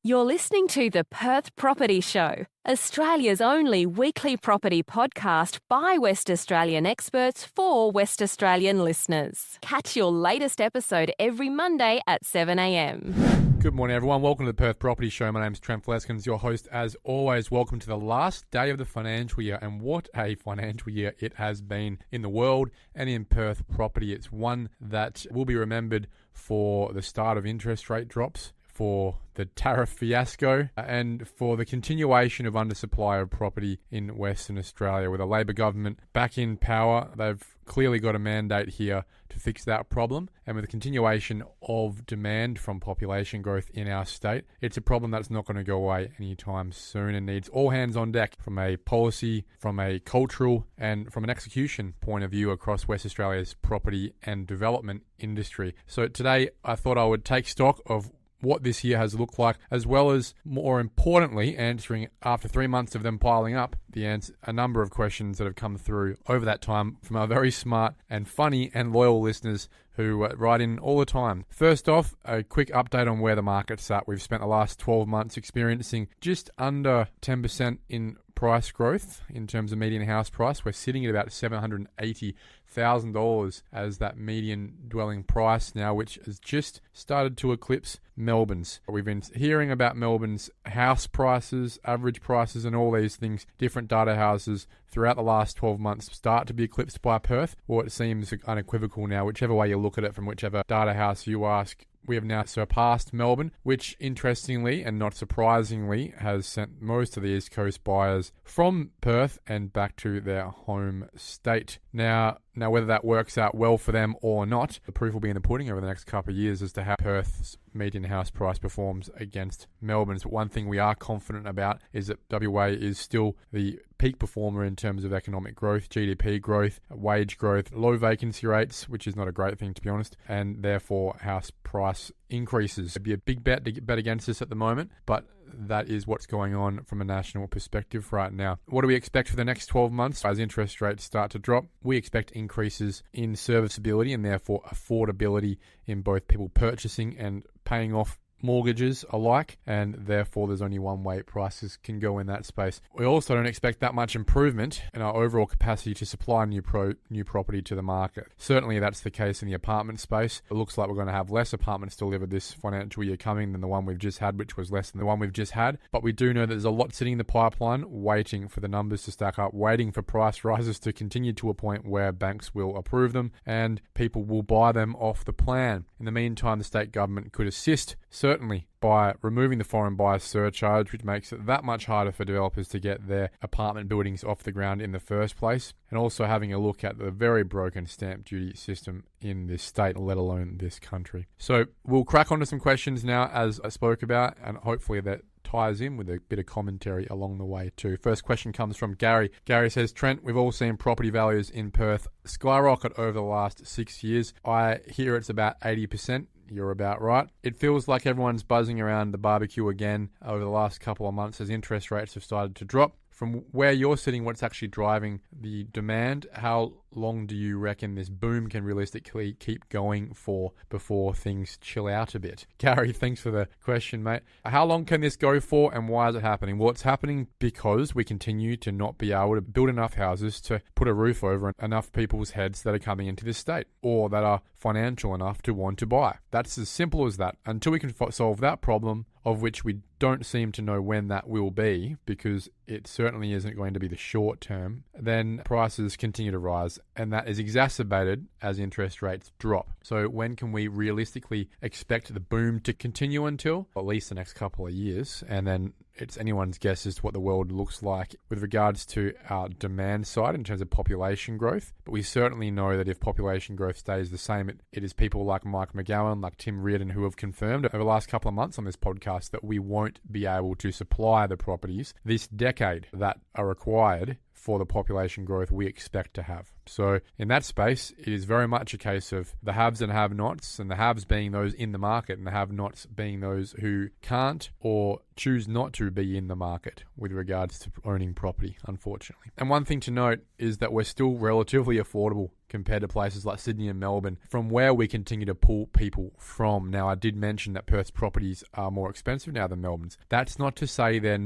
You're listening to the Perth Property Show, Australia's only weekly property podcast by West Australian experts for West Australian listeners. Catch your latest episode every Monday at 7 a.m. Good morning, everyone. Welcome to the Perth Property Show. My name is Trent Fleskens, your host as always. Welcome to the last day of the financial year, and what a financial year it has been in the world and in Perth property. It's one that will be remembered for the start of interest rate drops, for the tariff fiasco, and for the continuation of undersupply of property in Western Australia. With a Labor government back in power, they've clearly got a mandate here to fix that problem. And with the continuation of demand from population growth in our state, it's a problem that's not going to go away anytime soon and needs all hands on deck from a policy, from a cultural, and from an execution point of view across West Australia's property and development industry. So today I thought I would take stock of what this year has looked like, as well as, more importantly, answering, after 3 months of them piling up, a number of questions that have come through over that time from our very smart and funny and loyal listeners who write in all the time. First off, a quick update on where the market's at. We've spent the last 12 months experiencing just under 10% in price growth in terms of median house price. We're sitting at about $780,000 as that median dwelling price now, which has just started to eclipse Melbourne's. We've been hearing about Melbourne's house prices, average prices, and all these things. Different data houses throughout the last 12 months start to be eclipsed by Perth, or it seems unequivocal now, whichever way you look at it, from whichever data house you ask. We have now surpassed Melbourne, which interestingly and not surprisingly has sent most of the East Coast buyers from Perth and back to their home state. Now whether that works out well for them or not, the proof will be in the pudding over the next couple of years as to how Perth's median house price performs against Melbourne's. But one thing we are confident about is that WA is still the peak performer in terms of economic growth, GDP growth, wage growth, low vacancy rates, which is not a great thing to be honest, and therefore house price increases. It'd be a big bet to bet against us at the moment, but that is what's going on from a national perspective right now. What do we expect for the next 12 months? As interest rates start to drop, we expect increases in serviceability and therefore affordability in both people purchasing and paying off mortgages alike, and therefore there's only one way prices can go in that space. We also don't expect that much improvement in our overall capacity to supply new property to the market. Certainly that's the case in the apartment space. It looks like we're going to have less apartments delivered this financial year coming than the one we've just had, which was less than the one we've just had. But we do know that there's a lot sitting in the pipeline, waiting for the numbers to stack up, waiting for price rises to continue to a point where banks will approve them and people will buy them off the plan. In the meantime, the state government could assist, certainly, by removing the foreign buyer surcharge, which makes it that much harder for developers to get their apartment buildings off the ground in the first place, and also having a look at the very broken stamp duty system in this state, let alone this country. So we'll crack onto some questions now, as I spoke about, and hopefully that ties in with a bit of commentary along the way too. First question comes from Gary. Gary says, Trent, we've all seen property values in Perth skyrocket over the last 6 years. I hear it's about 80%. You're about right. It feels like everyone's buzzing around the barbecue again over the last couple of months as interest rates have started to drop. From where you're sitting, what's actually driving the demand? How long do you reckon this boom can realistically keep going for before things chill out a bit? Gary, thanks for the question, mate. How long can this go for and why is it happening? Well, it's happening because we continue to not be able to build enough houses to put a roof over enough people's heads that are coming into this state or that are financial enough to want to buy. That's as simple as that. Until we can solve that problem, of which we don't seem to know when that will be, because it certainly isn't going to be the short term, then prices continue to rise, and that is exacerbated as interest rates drop. So when can we realistically expect the boom to continue until? At least the next couple of years, and then it's anyone's guess as to what the world looks like with regards to our demand side in terms of population growth. But we certainly know that if population growth stays the same, it is people like Mike McGowan, like Tim Reardon, who have confirmed over the last couple of months on this podcast that we won't be able to supply the properties this decade that are required for the population growth we expect to have. So in that space, it is very much a case of the haves and have-nots, and the haves being those in the market and the have-nots being those who can't or choose not to be in the market with regards to owning property, unfortunately. And one thing to note is that we're still relatively affordable compared to places like Sydney and Melbourne, from where we continue to pull people from. Now, I did mention that Perth's properties are more expensive now than Melbourne's. That's not to say they're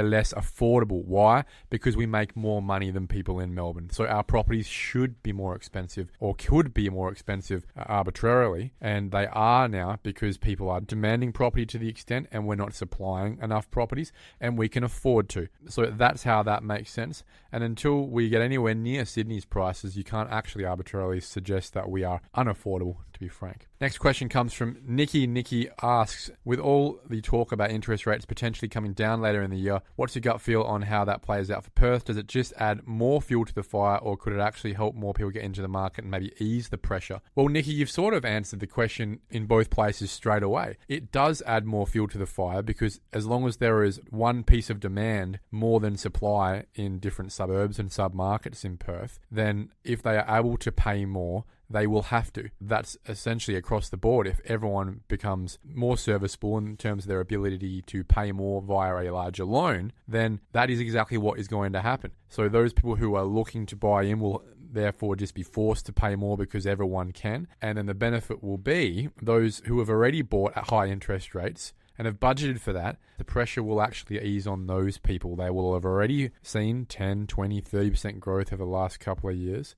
less affordable. Why? Because we make more money than people in Melbourne. So our properties should be more expensive, or could be more expensive arbitrarily, and they are now because people are demanding property to the extent and we're not supplying enough properties, and we can afford to. So that's how that makes sense. And until we get anywhere near Sydney's prices, you can't actually arbitrarily suggest that we are unaffordable, to be frank. Next question comes from Nikki. Nikki asks, with all the talk about interest rates potentially coming down later in the year, what's your gut feel on how that plays out for Perth? Does it just add more fuel to the fire, or could it actually help more people get into the market and maybe ease the pressure? Well, Nikki, you've sort of answered the question in both places straight away. It does add more fuel to the fire, because as long as there is one piece of demand more than supply in different suburbs and sub-markets in Perth, then if they are able to pay more, they will have to. That's essentially across the board. If everyone becomes more serviceable in terms of their ability to pay more via a larger loan, then that is exactly what is going to happen. So those people who are looking to buy in will therefore just be forced to pay more because everyone can. And then the benefit will be those who have already bought at high interest rates and have budgeted for that, the pressure will actually ease on those people. They will have already seen 10, 20, 30% growth over the last couple of years.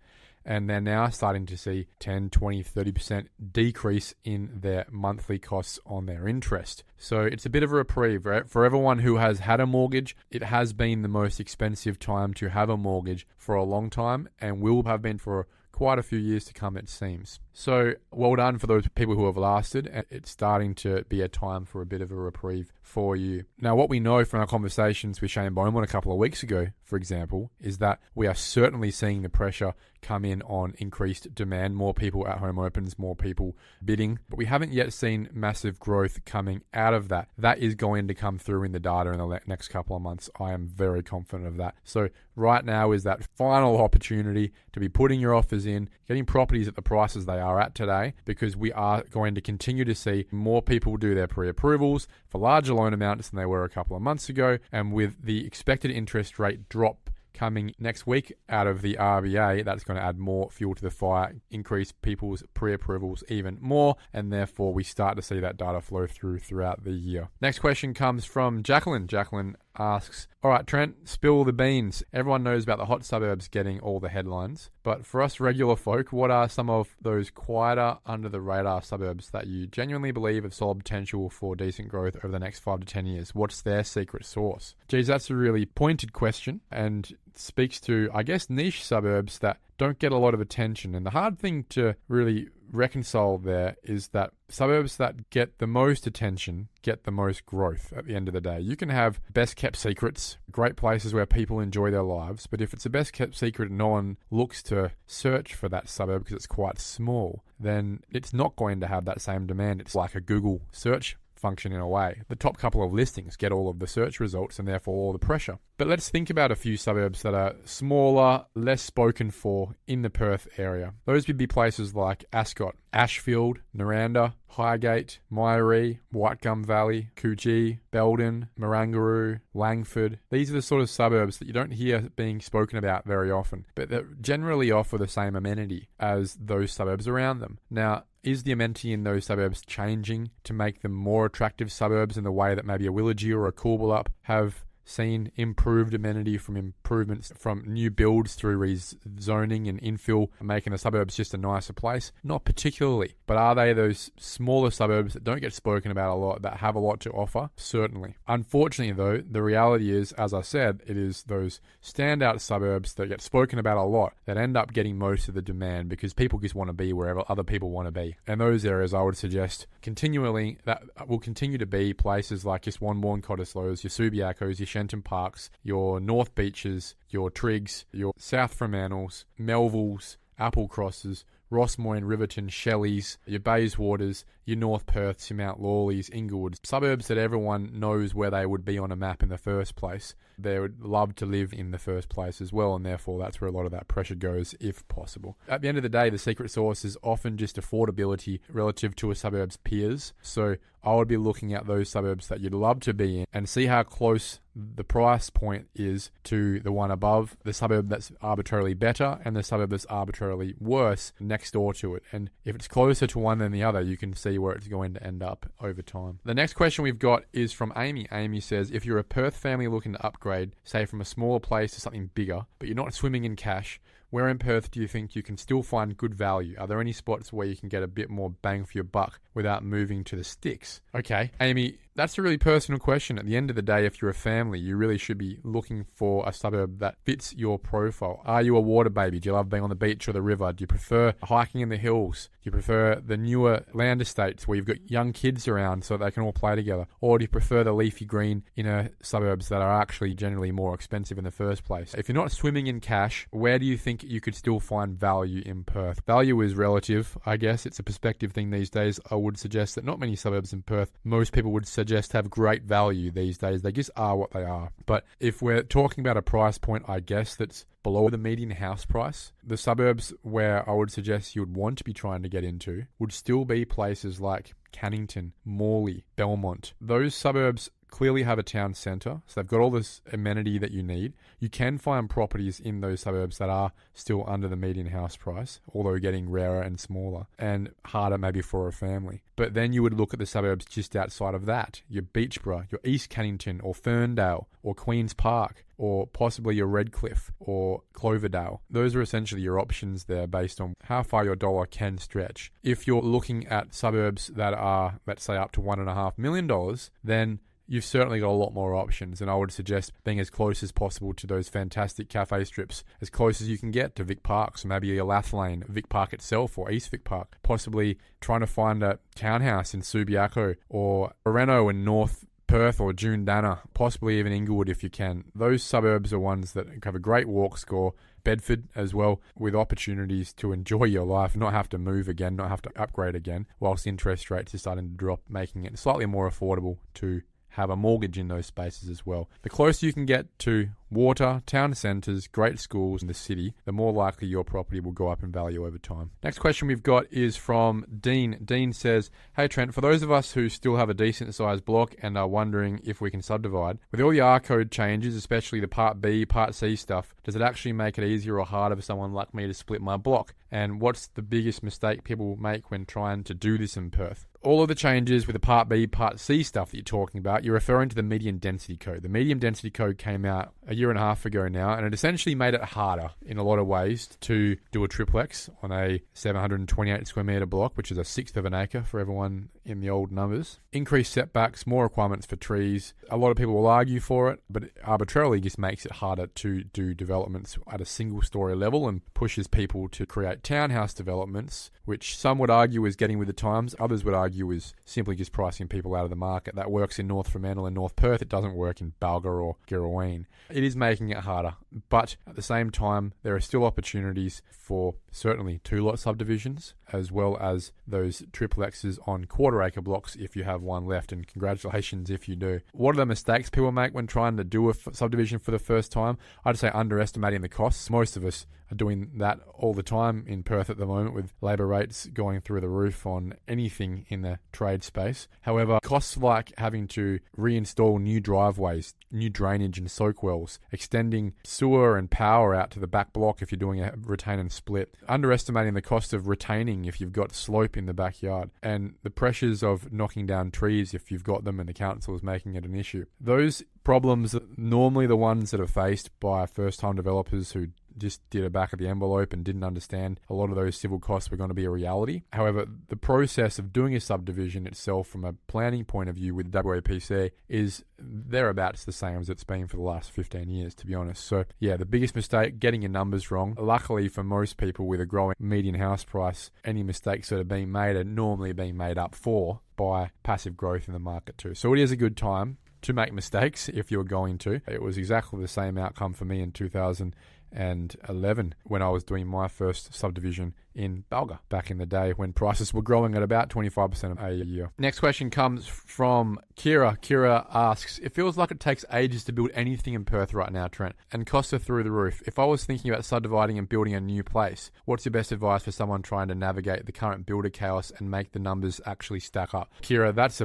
And they're now starting to see 10, 20, 30% decrease in their monthly costs on their interest. So it's a bit of a reprieve, right? For everyone who has had a mortgage, it has been the most expensive time to have a mortgage for a long time, and will have been for quite a few years to come, it seems. So well done for those people who have lasted. It's starting to be a time for a bit of a reprieve for you. Now, what we know from our conversations with Shane Beaumont a couple of weeks ago, for example, is that we are certainly seeing the pressure come in on increased demand, more people at home opens, more people bidding, but we haven't yet seen massive growth coming out of that. That is going to come through in the data in the next couple of months. I am very confident of that. So right now is that final opportunity to be putting your offers in, getting properties at the prices they are at today, because we are going to continue to see more people do their pre-approvals for larger loan amounts than they were a couple of months ago. And with the expected interest rate drop coming next week out of the RBA, that's going to add more fuel to the fire, increase people's pre-approvals even more, and therefore we start to see that data flow throughout the year. Next question comes from Jacqueline. Jacqueline asks, all right, Trent, spill the beans. Everyone knows about the hot suburbs getting all the headlines, but for us regular folk, what are some of those quieter, under-the-radar suburbs that you genuinely believe have solid potential for decent growth over the next 5 to 10 years? What's their secret sauce? Geez, that's a really pointed question, and speaks to, I guess, niche suburbs that don't get a lot of attention. And the hard thing to really reconcile there is that suburbs that get the most attention get the most growth at the end of the day. You can have best kept secrets, great places where people enjoy their lives, but if it's a best kept secret and no one looks to search for that suburb because it's quite small, then it's not going to have that same demand. It's like a Google search function in a way. The top couple of listings get all of the search results and therefore all the pressure. But let's think about a few suburbs that are smaller, less spoken for in the Perth area. Those would be places like Ascot, Ashfield, Naranda, Highgate, Myrie, Whitegum Valley, Coogee, Belden, Marangaroo, Langford. These are the sort of suburbs that you don't hear being spoken about very often, but that generally offer the same amenity as those suburbs around them. Now, is the amenity in those suburbs changing to make them more attractive suburbs in the way that maybe a Willagee or a Coolbellup have seen improved amenity from improvements from new builds through rezoning and infill, making the suburbs just a nicer place? Not particularly. But are they those smaller suburbs that don't get spoken about a lot, that have a lot to offer? Certainly. Unfortunately, though, the reality is, as I said, it is those standout suburbs that get spoken about a lot that end up getting most of the demand, because people just want to be wherever other people want to be. And those areas, I would suggest, continually, that will continue to be places like your Swanbourne Cottesloes, your Subiacos, your Shenton Parks, your North Beaches, your Triggs, your South Fremantles, Melvilles, Applecrosses, Rossmoyne, Riverton, Shelleys, your Bayswaters, your North Perths, your Mount Lawleys, Inglewood, suburbs that everyone knows where they would be on a map in the first place. They would love to live in the first place as well, and therefore that's where a lot of that pressure goes if possible. At the end of the day, the secret sauce is often just affordability relative to a suburb's peers. So I would be looking at those suburbs that you'd love to be in and see how close the price point is to the one above, the suburb that's arbitrarily better and the suburb that's arbitrarily worse next door to it. And if it's closer to one than the other, you can see where it's going to end up over time. The next question we've got is from Amy. Amy says, if you're a Perth family looking to upgrade, say from a smaller place to something bigger, but you're not swimming in cash, where in Perth do you think you can still find good value? Are there any spots where you can get a bit more bang for your buck without moving to the sticks? Okay, Amy, that's a really personal question. At the end of the day, if you're a family, you really should be looking for a suburb that fits your profile. Are you a water baby? Do you love being on the beach or the river? Do you prefer hiking in the hills? Do you prefer the newer land estates where you've got young kids around so they can all play together? Or do you prefer the leafy green inner suburbs that are actually generally more expensive in the first place? If you're not swimming in cash, where do you think you could still find value in Perth? Value is relative, I guess. It's a perspective thing these days. I would suggest that not many suburbs in Perth, most people would suggest have great value these days. They just are what they are. But if we're talking about a price point, I guess, that's below the median house price, the suburbs where I would suggest you would want to be trying to get into would still be places like Cannington, Morley, Belmont. Those suburbs clearly have a town centre, so they've got all this amenity that you need. You can find properties in those suburbs that are still under the median house price, although getting rarer and smaller and harder maybe for a family. But then you would look at the suburbs just outside of that, your Beachborough, your East Cannington or Ferndale or Queen's Park, or possibly your Redcliffe or Cloverdale. Those are essentially your options there based on how far your dollar can stretch. If you're looking at suburbs that are, let's say, up to $1.5 million, then you've certainly got a lot more options, and I would suggest being as close as possible to those fantastic cafe strips, as close as you can get to Vic Park, so maybe a Lath Lane, Vic Park itself, or East Vic Park. Possibly trying to find a townhouse in Subiaco, or a reno in North Perth or Jundanna, possibly even Inglewood if you can. Those suburbs are ones that have a great walk score. Bedford as well, with opportunities to enjoy your life, not have to move again, not have to upgrade again, whilst interest rates are starting to drop, making it slightly more affordable to have a mortgage in those spaces as well. The closer you can get to water, town centres, great schools in the city, the more likely your property will go up in value over time. Next question we've got is from Dean. Dean says, hey Trent, for those of us who still have a decent sized block and are wondering if we can subdivide, with all the R code changes, especially the Part B, Part C stuff, does it actually make it easier or harder for someone like me to split my block? And what's the biggest mistake people make when trying to do this in Perth? All of the changes with the Part B, Part C stuff that you're talking about, you're referring to the medium density code. The medium density code came out a year and a half ago now, and it essentially made it harder in a lot of ways to do a triplex on a 728 square metre block, which is a sixth of an acre for everyone in the old numbers. Increased setbacks, more requirements for trees. A lot of people will argue for it, but it arbitrarily just makes it harder to do developments at a single story level and pushes people to create townhouse developments, which some would argue is getting with the times, others would argue is simply just pricing people out of the market. That works in North Fremantle and North Perth. It doesn't work in Balga or Girraween. It is making it harder, but at the same time, there are still opportunities for certainly two-lot subdivisions, as well as those triplexes on quarter-acre blocks if you have one left, and congratulations if you do. What are the mistakes people make when trying to do a subdivision for the first time? I'd say underestimating the costs. Most of us are doing that all the time in Perth at the moment, with labour rates going through the roof on anything in the trade space. However, costs like having to reinstall new driveways, new drainage and soak wells, extending sewer and power out to the back block if you're doing a retain and split, underestimating the cost of retaining if you've got slope in the backyard, and the pressures of knocking down trees if you've got them and the council is making it an issue. Those problems are normally the ones that are faced by first-time developers who just did a back of the envelope and didn't understand a lot of those civil costs were going to be a reality. However, the process of doing a subdivision itself from a planning point of view with WAPC is thereabouts the same as it's been for the last 15 years, to be honest. So yeah, the biggest mistake, getting your numbers wrong. Luckily for most people with a growing median house price, any mistakes that are being made are normally being made up for by passive growth in the market too. So it is a good time to make mistakes if you're going to. It was exactly the same outcome for me in 2018 2011 when I was doing my first subdivision in Balga back in the day when prices were growing at about 25% a year. Next question comes from Kira. Kira asks, it feels like it takes ages to build anything in Perth right now, Trent, and costs are through the roof. If I was thinking about subdividing and building a new place, what's your best advice for someone trying to navigate the current builder chaos and make the numbers actually stack up? Kira, that's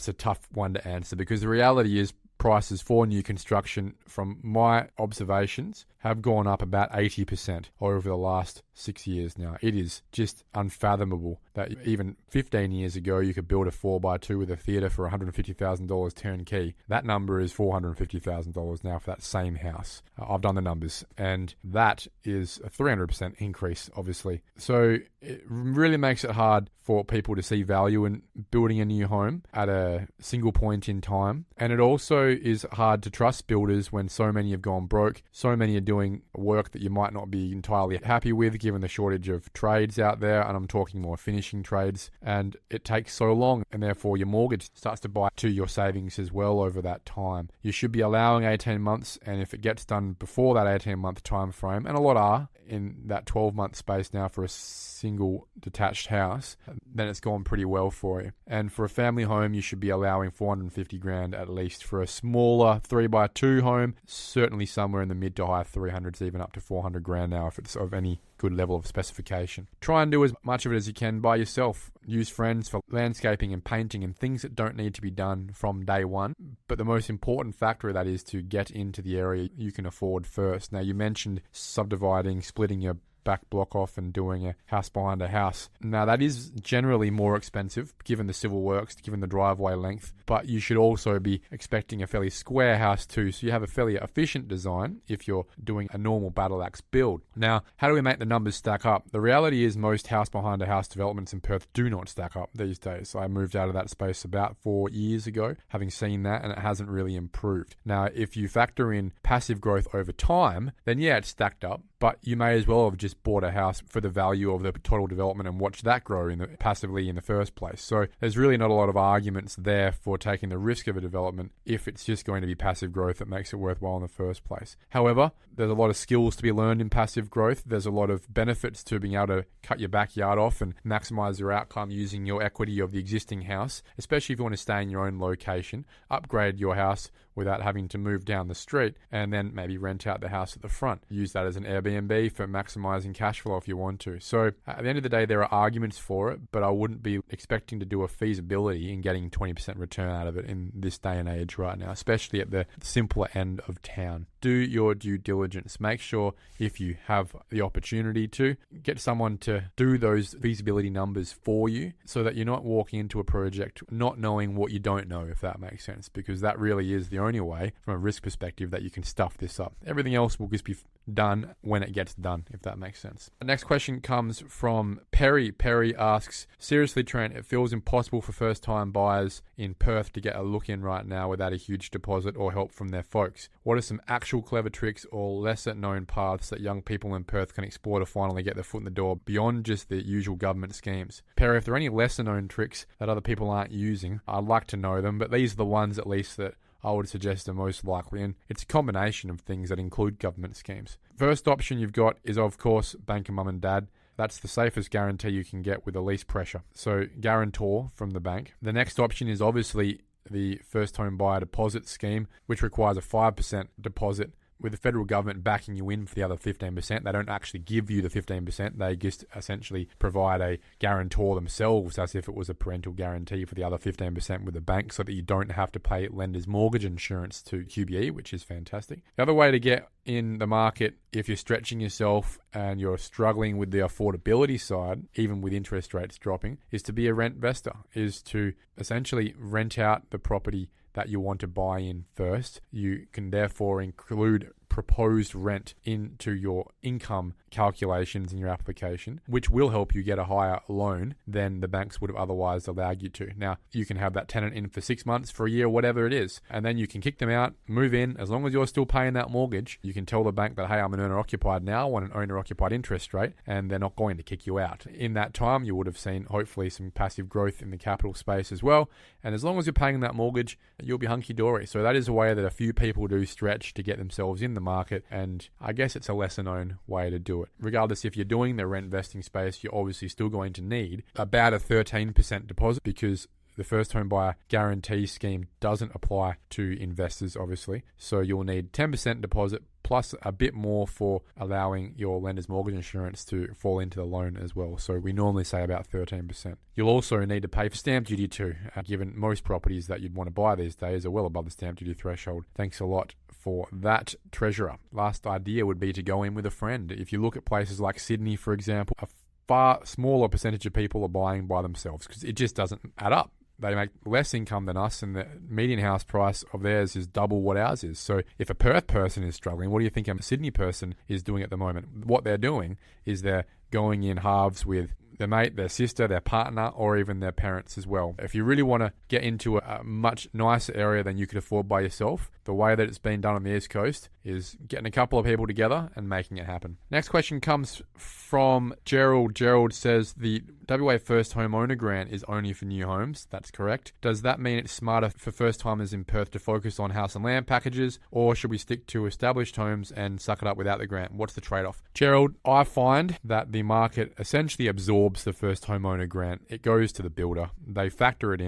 a tough one to answer, because the reality is prices for new construction, from my observations, have gone up about 80% over the last 6 years now. It is just unfathomable that even 15 years ago you could build a 4x2 with a theatre for $150,000 turnkey. That number is $450,000 now for that same house. I've done the numbers, and that is a 300% increase, obviously. So it really makes it hard for people to see value in building a new home at a single point in time. And it also is hard to trust builders when so many have gone broke. So many are doing work that you might not be entirely happy with, given the shortage of trades out there. And I'm talking more finishing trades. And it takes so long, and therefore your mortgage starts to bite to your savings as well over that time. You should be allowing 18 months. And if it gets done before that 18-month time frame, and a lot are in that 12-month space now for a single detached house, then it's gone pretty well for you. And for a family home, you should be allowing $450,000 at least. For a smaller 3x2 home, certainly somewhere in the mid to high 300s, even up to $400,000 now if it's of any good level of specification. Try and do as much of it as you can by yourself. Use friends for landscaping and painting and things that don't need to be done from day one. But the most important factor of that is to get into the area you can afford first. Now, you mentioned subdividing, splitting your back block off and doing a house behind a house. Now, that is generally more expensive given the civil works, given the driveway length, but you should also be expecting a fairly square house too, so you have a fairly efficient design if you're doing a normal battle axe build. Now, how do we make the numbers stack up? The reality is most house behind a house developments in Perth do not stack up these days. I moved out of that space about 4 years ago, having seen that, and it hasn't really improved. Now, if you factor in passive growth over time, then yeah, it's stacked up, but you may as well have just bought a house for the value of the total development and watch that grow passively in the first place. So there's really not a lot of arguments there for taking the risk of a development if it's just going to be passive growth that makes it worthwhile in the first place. However, there's a lot of skills to be learned in passive growth. There's a lot of benefits to being able to cut your backyard off and maximize your outcome using your equity of the existing house, especially if you want to stay in your own location, upgrade your house without having to move down the street, and then maybe rent out the house at the front. Use that as an Airbnb for maximizing cash flow if you want to. So at the end of the day, there are arguments for it, but I wouldn't be expecting to do a feasibility in getting 20% return out of it in this day and age right now, especially at the simpler end of town. Do your due diligence. Make sure, if you have the opportunity to, get someone to do those feasibility numbers for you so that you're not walking into a project not knowing what you don't know, if that makes sense, because that really is the only way from a risk perspective that you can stuff this up. Everything else will just be done when it gets done, if that makes sense. The next question comes from Perry. Perry asks, seriously, Trent, it feels impossible for first-time buyers in Perth to get a look in right now without a huge deposit or help from their folks. What are some actual clever tricks or lesser-known paths that young people in Perth can explore to finally get their foot in the door beyond just the usual government schemes? Perry, if there are any lesser-known tricks that other people aren't using, I'd like to know them, but these are the ones at least that I would suggest are most likely, and it's a combination of things that include government schemes. First option you've got is, of course, bank and mum and dad. That's the safest guarantee you can get with the least pressure. So guarantor from the bank. The next option is obviously the first home buyer deposit scheme, which requires a 5% deposit, with the federal government backing you in for the other 15%. They don't actually give you the 15%. They just essentially provide a guarantor themselves as if it was a parental guarantee for the other 15% with the bank, so that you don't have to pay lender's mortgage insurance to QBE, which is fantastic. The other way to get in the market, if you're stretching yourself and you're struggling with the affordability side, even with interest rates dropping, is to be a rent investor, is to essentially rent out the property that you want to buy in first. You can therefore include proposed rent into your income calculations in your application, which will help you get a higher loan than the banks would have otherwise allowed you to. Now, you can have that tenant in for 6 months, for a year, whatever it is, and then you can kick them out, move in. As long as you're still paying that mortgage, you can tell the bank that, hey, I'm an owner-occupied now, I want an owner-occupied interest rate, and they're not going to kick you out. In that time, you would have seen, hopefully, some passive growth in the capital space as well, and as long as you're paying that mortgage, you'll be hunky-dory. So that is a way that a few people do stretch to get themselves in the market, and I guess it's a lesser known way to do it. Regardless, if you're doing the rent vesting space, you're obviously still going to need about a 13% deposit, because the first home buyer guarantee scheme doesn't apply to investors, obviously. So you'll need 10% deposit plus a bit more for allowing your lender's mortgage insurance to fall into the loan as well. So we normally say about 13%. You'll also need to pay for stamp duty too, given most properties that you'd want to buy these days are well above the stamp duty threshold. Thanks a lot for that, Treasurer. Last idea would be to go in with a friend. If you look at places like Sydney, for example, a far smaller percentage of people are buying by themselves because it just doesn't add up. They make less income than us, and the median house price of theirs is double what ours is. So if a Perth person is struggling, what do you think a Sydney person is doing at the moment? What they're doing is they're going in halves with their mate, their sister, their partner, or even their parents as well. If you really want to get into a much nicer area than you could afford by yourself, the way that it's been done on the East Coast is getting a couple of people together and making it happen. Next question comes from Gerald. Gerald says the WA First Homeowner Grant is only for new homes. That's correct. Does that mean it's smarter for first timers in Perth to focus on house and land packages, or should we stick to established homes and suck it up without the grant? What's the trade-off? Gerald, I find that the market essentially absorbs the first homeowner grant. It goes to the builder. They factor it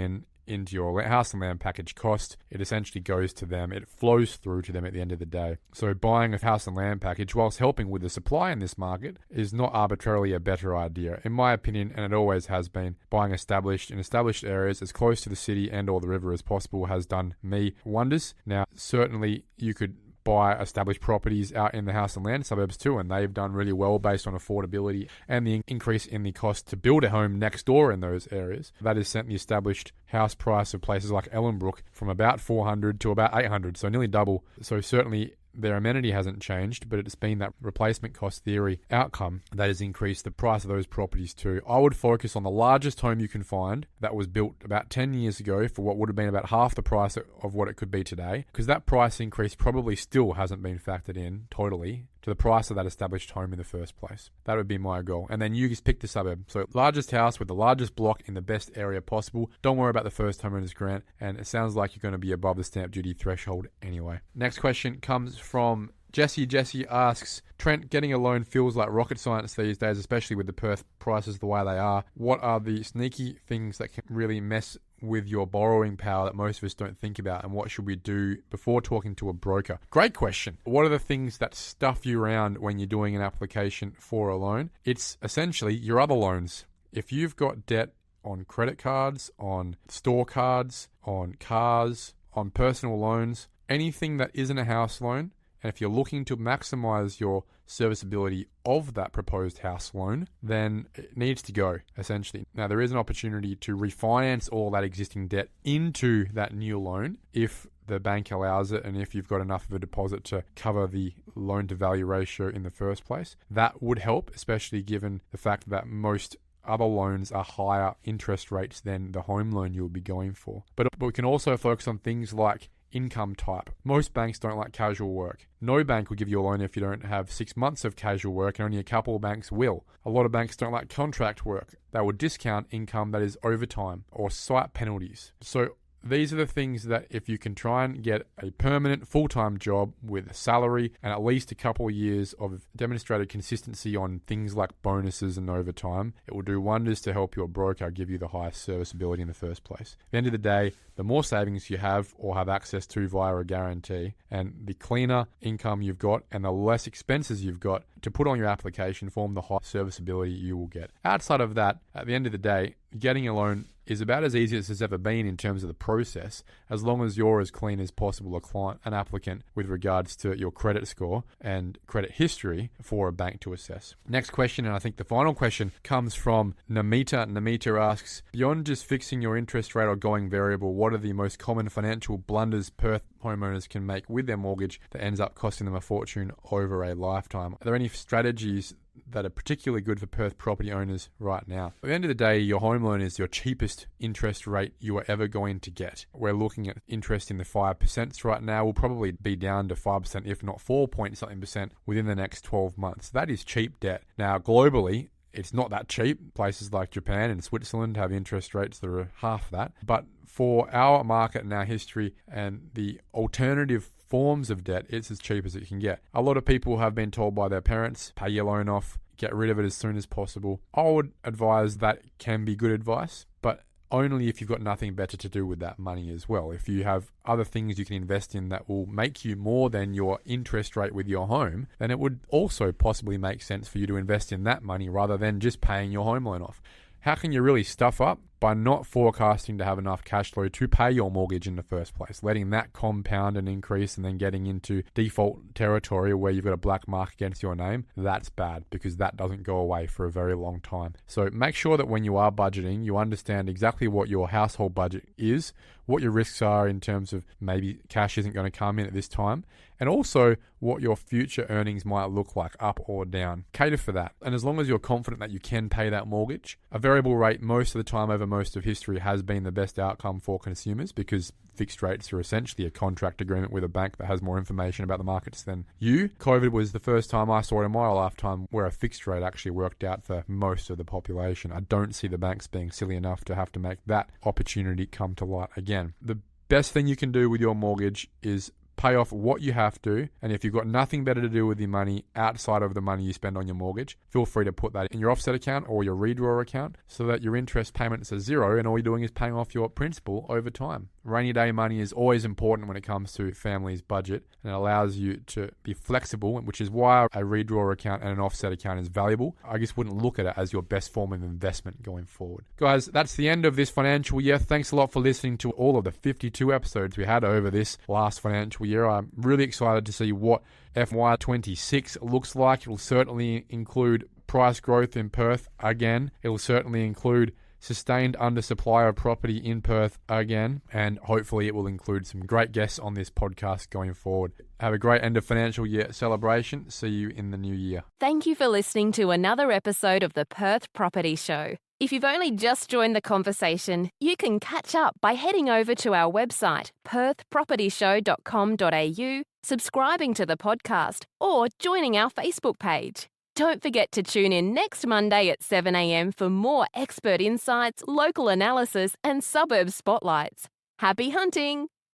into your house and land package cost. It essentially goes to them. It flows through to them at the end of the day. So buying a house and land package, whilst helping with the supply in this market, is not arbitrarily a better idea. In my opinion, and it always has been, buying in established areas as close to the city and or the river as possible has done me wonders. Now, certainly you could buy established properties out in the house and land suburbs too, and they've done really well based on affordability and the increase in the cost to build a home next door in those areas. That has sent the established house price of places like Ellenbrook from about 400 to about 800, so nearly double. So certainly their amenity hasn't changed, but it's been that replacement cost theory outcome that has increased the price of those properties too. I would focus on the largest home you can find that was built about 10 years ago for what would have been about half the price of what it could be today, because that price increase probably still hasn't been factored in totally to the price of that established home in the first place. That would be my goal. And then you just pick the suburb. So largest house with the largest block in the best area possible. Don't worry about the first homeowner's grant. And it sounds like you're going to be above the stamp duty threshold anyway. Next question comes from Jesse. Jesse asks, Trent, getting a loan feels like rocket science these days, especially with the Perth prices the way they are. What are the sneaky things that can really mess with your borrowing power that most of us don't think about, and what should we do before talking to a broker? Great question. What are the things that stuff you around when you're doing an application for a loan? It's essentially your other loans. If you've got debt on credit cards, on store cards, on cars, on personal loans, anything that isn't a house loan, and if you're looking to maximize your serviceability of that proposed house loan, then it needs to go, essentially. Now, there is an opportunity to refinance all that existing debt into that new loan if the bank allows it, and if you've got enough of a deposit to cover the loan-to-value ratio in the first place. That would help, especially given the fact that most other loans are higher interest rates than the home loan you'll be going for. But we can also focus on things like income type. Most banks don't like casual work. No bank will give you a loan if you don't have 6 months of casual work, and only a couple of banks will. A lot of banks don't like contract work. They will discount income that is overtime or site penalties. So these are the things that if you can try and get a permanent full-time job with a salary and at least a couple of years of demonstrated consistency on things like bonuses and overtime, it will do wonders to help your broker give you the highest serviceability in the first place. At the end of the day, the more savings you have or have access to via a guarantee, and the cleaner income you've got and the less expenses you've got to put on your application form, the high serviceability you will get. Outside of that, at the end of the day, getting a loan is about as easy as it's ever been in terms of the process, as long as you're as clean as possible, an applicant with regards to your credit score and credit history for a bank to assess. Next question, and I think the final question, comes from Namita. Namita asks, beyond just fixing your interest rate or going variable, what are the most common financial blunders Perth homeowners can make with their mortgage that ends up costing them a fortune over a lifetime? Are there any strategies that are particularly good for Perth property owners right now? At the end of the day, your home loan is your cheapest interest rate you are ever going to get. We're looking at interest in the 5% right now. We'll probably be down to 5%, if not 4-point-something% within the next 12 months. That is cheap debt. Now, globally, it's not that cheap. Places like Japan and Switzerland have interest rates that are half that. But for our market and our history and the alternative forms of debt, it's as cheap as it can get. A lot of people have been told by their parents, pay your loan off, get rid of it as soon as possible. I would advise that can be good advice, but only if you've got nothing better to do with that money as well. If you have other things you can invest in that will make you more than your interest rate with your home, then it would also possibly make sense for you to invest in that money rather than just paying your home loan off. How can you really stuff up? By not forecasting to have enough cash flow to pay your mortgage in the first place, letting that compound and increase and then getting into default territory where you've got a black mark against your name. That's bad because that doesn't go away for a very long time. So make sure that when you are budgeting, you understand exactly what your household budget is, what your risks are in terms of maybe cash isn't going to come in at this time, and also what your future earnings might look like, up or down. Cater for that. And as long as you're confident that you can pay that mortgage, a variable rate most of the time over most of history has been the best outcome for consumers because fixed rates are essentially a contract agreement with a bank that has more information about the markets than you. COVID was the first time I saw it in my lifetime where a fixed rate actually worked out for most of the population. I don't see the banks being silly enough to have to make that opportunity come to light again. The best thing you can do with your mortgage is pay off what you have to, and if you've got nothing better to do with your money outside of the money you spend on your mortgage, feel free to put that in your offset account or your redraw account so that your interest payments are zero and all you're doing is paying off your principal over time. Rainy day money is always important when it comes to families' budget, and it allows you to be flexible, which is why a redraw account and an offset account is valuable. I just wouldn't look at it as your best form of investment going forward. Guys, that's the end of this financial year. Thanks a lot for listening to all of the 52 episodes we had over this last financial year. I'm really excited to see what FY26 looks like. It'll certainly include price growth in Perth again. It'll certainly include sustained undersupply of property in Perth again, and hopefully it will include some great guests on this podcast going forward. Have a great end of financial year celebration. See you in the new year. Thank you for listening to another episode of the Perth Property Show. If you've only just joined the conversation, you can catch up by heading over to our website, perthpropertyshow.com.au, subscribing to the podcast, or joining our Facebook page. Don't forget to tune in next Monday at 7 a.m. for more expert insights, local analysis, and suburb spotlights. Happy hunting!